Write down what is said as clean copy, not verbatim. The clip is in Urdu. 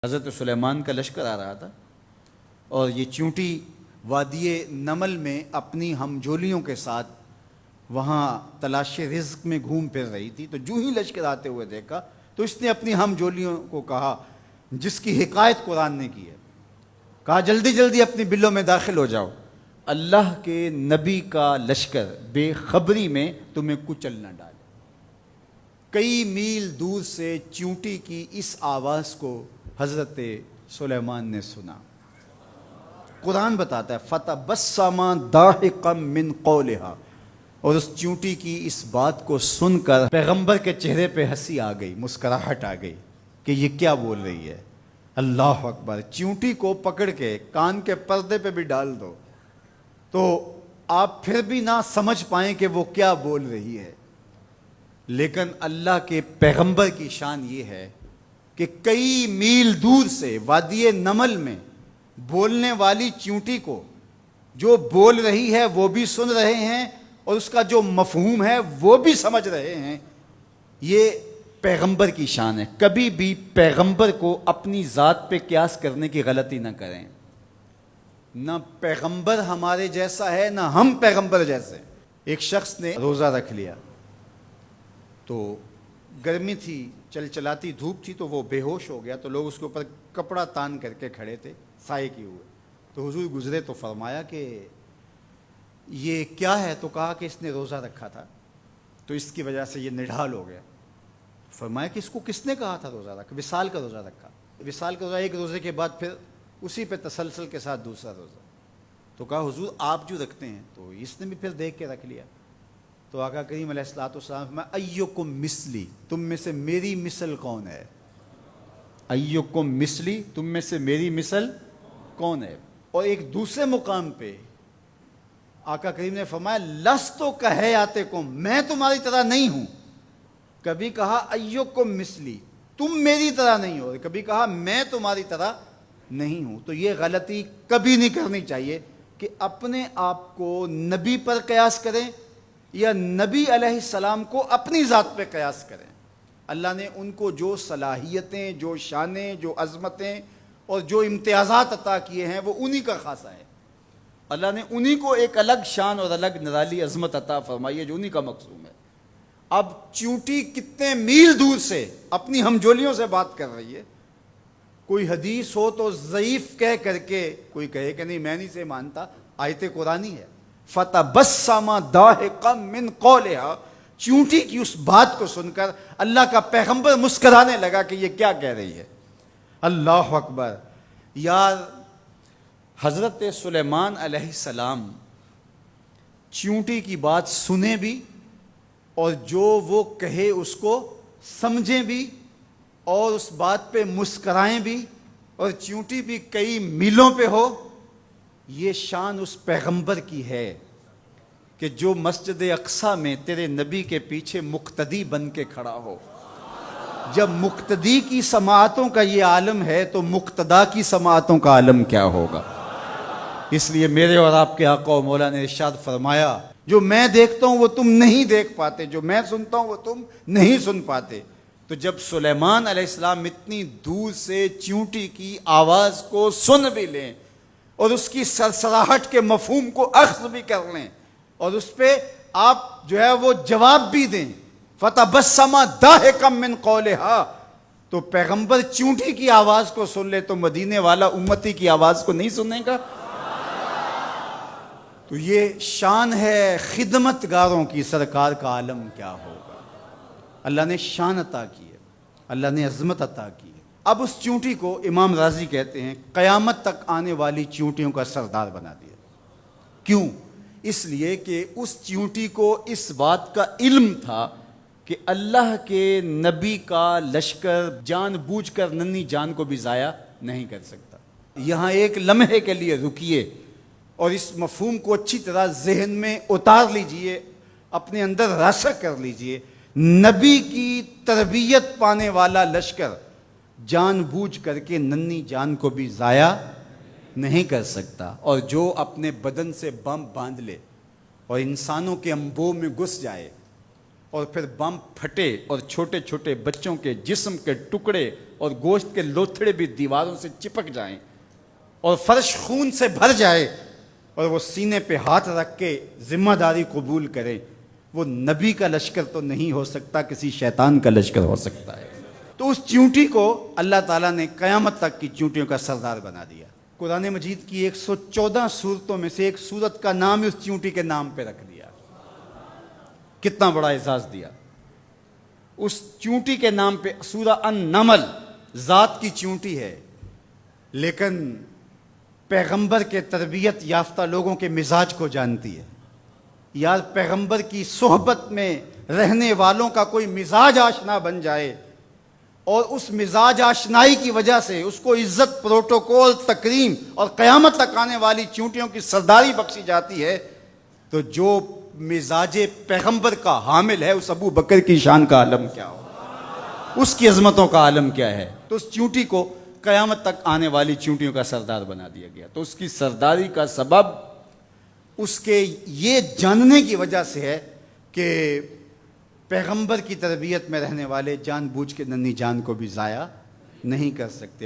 حضرت سلیمان کا لشکر آ رہا تھا اور یہ چیونٹی وادی نمل میں اپنی ہمجولیوں کے ساتھ وہاں تلاش رزق میں گھوم پھر رہی تھی. تو جو ہی لشکر آتے ہوئے دیکھا تو اس نے اپنی ہمجولیوں کو کہا، جس کی حکایت قرآن نے کی ہے، کہا جلدی جلدی اپنی بلوں میں داخل ہو جاؤ، اللہ کے نبی کا لشکر بے خبری میں تمہیں کچل نہ ڈالے. کئی میل دور سے چیونٹی کی اس آواز کو حضرت سلیمان نے سنا. قرآن بتاتا ہے فَتَبَسَّمَ ضَاحِكًا مِّن قَوْلِهَا، اور اس چیونٹی کی اس بات کو سن کر پیغمبر کے چہرے پہ ہنسی آ گئی، مسکراہٹ آ گئی کہ یہ کیا بول رہی ہے. اللہ اکبر. چیونٹی کو پکڑ کے کان کے پردے پہ بھی ڈال دو تو آپ پھر بھی نہ سمجھ پائیں کہ وہ کیا بول رہی ہے. لیکن اللہ کے پیغمبر کی شان یہ ہے کہ کئی میل دور سے وادی نمل میں بولنے والی چیونٹی کو جو بول رہی ہے وہ بھی سن رہے ہیں اور اس کا جو مفہوم ہے وہ بھی سمجھ رہے ہیں. یہ پیغمبر کی شان ہے. کبھی بھی پیغمبر کو اپنی ذات پہ قیاس کرنے کی غلطی نہ کریں. نہ پیغمبر ہمارے جیسا ہے نہ ہم پیغمبر جیسے. ایک شخص نے روزہ رکھ لیا تو گرمی تھی، چلچلاتی دھوپ تھی، تو وہ بے ہوش ہو گیا. تو لوگ اس کے اوپر کپڑا تان کر کے کھڑے تھے سائے کیے ہوئے. تو حضور گزرے تو فرمایا کہ یہ کیا ہے؟ تو کہا کہ اس نے روزہ رکھا تھا تو اس کی وجہ سے یہ نڈھال ہو گیا. فرمایا کہ اس کو کس نے کہا تھا روزہ رکھا؟ وصال کا روزہ رکھا. وصال کا روزہ ایک روزے کے بعد پھر اسی پہ تسلسل کے ساتھ دوسرا روزہ. تو کہا حضور آپ جو رکھتے ہیں. تو اس نے بھی پھر دیکھ کے رکھ لیا. تو آقا کریم علیہ الصلوۃ والسلام فرمایا ایکم مثلی، تم میں سے میری مثل کون ہے؟ ایکم مثلی، تم میں سے میری مثل کون ہے؟ اور ایک دوسرے مقام پہ آقا کریم نے فرمایا لست کہیاتکم، میں تمہاری طرح نہیں ہوں. کبھی کہا ایکم مثلی، تم میری طرح نہیں ہو، کبھی کہا میں تمہاری طرح نہیں ہوں. تو یہ غلطی کبھی نہیں کرنی چاہیے کہ اپنے آپ کو نبی پر قیاس کریں یا نبی علیہ السلام کو اپنی ذات پہ قیاس کریں. اللہ نے ان کو جو صلاحیتیں، جو شانیں، جو عظمتیں اور جو امتیازات عطا کیے ہیں وہ انہی کا خاصہ ہے. اللہ نے انہی کو ایک الگ شان اور الگ نرالی عظمت عطا فرمائی ہے جو انہی کا مقصوم ہے. اب چیونٹی کتنے میل دور سے اپنی ہمجولیوں سے بات کر رہی ہے. کوئی حدیث ہو تو ضعیف کہہ کر کے کوئی کہے کہ نہیں میں نہیں سے مانتا، آیت قرآنی ہے. فَتَبَسَّمَ ضَاحِكًا مِّن قَوْلِهَا، چیونٹی کی اس بات کو سن کر اللہ کا پیغمبر مسکرانے لگا کہ یہ کیا کہہ رہی ہے. اللہ اکبر. یار حضرت سلیمان علیہ السلام چیونٹی کی بات سنیں بھی اور جو وہ کہے اس کو سمجھیں بھی اور اس بات پہ مسکرائیں بھی اور چیونٹی بھی کئی میلوں پہ ہو. یہ شان اس پیغمبر کی ہے کہ جو مسجد اقصیٰ میں تیرے نبی کے پیچھے مقتدی بن کے کھڑا ہو. جب مقتدی کی سماعتوں کا یہ عالم ہے تو مقتدا کی سماعتوں کا عالم کیا ہوگا. اس لیے میرے اور آپ کے آقا و مولا نے ارشاد فرمایا جو میں دیکھتا ہوں وہ تم نہیں دیکھ پاتے، جو میں سنتا ہوں وہ تم نہیں سن پاتے. تو جب سلیمان علیہ السلام اتنی دور سے چیونٹی کی آواز کو سن بھی لیں اور اس کی سرسراہٹ کے مفہوم کو اخذ بھی کر لیں اور اس پہ آپ جو ہے وہ جواب بھی دیں فَتَبَسَّمَ ضَاحِكًا مِّن قَوْلِهَا، تو پیغمبر چیونٹی کی آواز کو سن لے تو مدینے والا امتی کی آواز کو نہیں سنے گا. تو یہ شان ہے خدمت گاروں کی، سرکار کا عالم کیا ہوگا. اللہ نے شان عطا کی ہے، اللہ نے عظمت عطا کی ہے. اب اس چیونٹی کو امام راضی کہتے ہیں قیامت تک آنے والی چیونٹیوں کا سردار بنا دیا. کیوں؟ اس لیے کہ اس چیونٹی کو اس بات کا علم تھا کہ اللہ کے نبی کا لشکر جان بوجھ کر ننھی جان کو بھی ضائع نہیں کر سکتا. یہاں ایک لمحے کے لیے رکیے اور اس مفہوم کو اچھی طرح ذہن میں اتار لیجئے، اپنے اندر راسخ کر لیجئے. نبی کی تربیت پانے والا لشکر جان بوجھ کر کے ننھی جان کو بھی ضائع نہیں کر سکتا. اور جو اپنے بدن سے بم باندھ لے اور انسانوں کے انبوہ میں گھس جائے اور پھر بم پھٹے اور چھوٹے چھوٹے بچوں کے جسم کے ٹکڑے اور گوشت کے لوتھڑے بھی دیواروں سے چپک جائیں اور فرش خون سے بھر جائے اور وہ سینے پہ ہاتھ رکھ کے ذمہ داری قبول کرے، وہ نبی کا لشکر تو نہیں ہو سکتا، کسی شیطان کا لشکر ہو سکتا ہے۔ تو اس چیونٹی کو اللہ تعالیٰ نے قیامت تک کی چیونٹیوں کا سردار بنا دیا۔ قرآن مجید کی 114 سورتوں میں سے ایک سورت کا نام اس چیونٹی کے نام پہ رکھ دیا۔ کتنا بڑا اعزاز دیا اس چیونٹی کے نام پہ۔ سورہ النمل ذات کی چیونٹی ہے، لیکن پیغمبر کے تربیت یافتہ لوگوں کے مزاج کو جانتی ہے۔ یار پیغمبر کی صحبت میں رہنے والوں کا کوئی مزاج آشنا بن جائے اور اس مزاج آشنائی کی وجہ سے اس کو عزت، پروٹوکول، تکریم اور قیامت تک آنے والی چیونٹیوں کی سرداری بخشی جاتی ہے، تو جو مزاج پیغمبر کا حامل ہے اس ابو بکر کی شان کا عالم کیا ہو، اس کی عظمتوں کا عالم کیا ہے۔ تو اس چیونٹی کو قیامت تک آنے والی چیونٹیوں کا سردار بنا دیا گیا۔ تو اس کی سرداری کا سبب اس کے یہ جاننے کی وجہ سے ہے کہ پیغمبر کی تربیت میں رہنے والے جان بوجھ کے ننھی جان کو بھی ضائع نہیں کر سکتے۔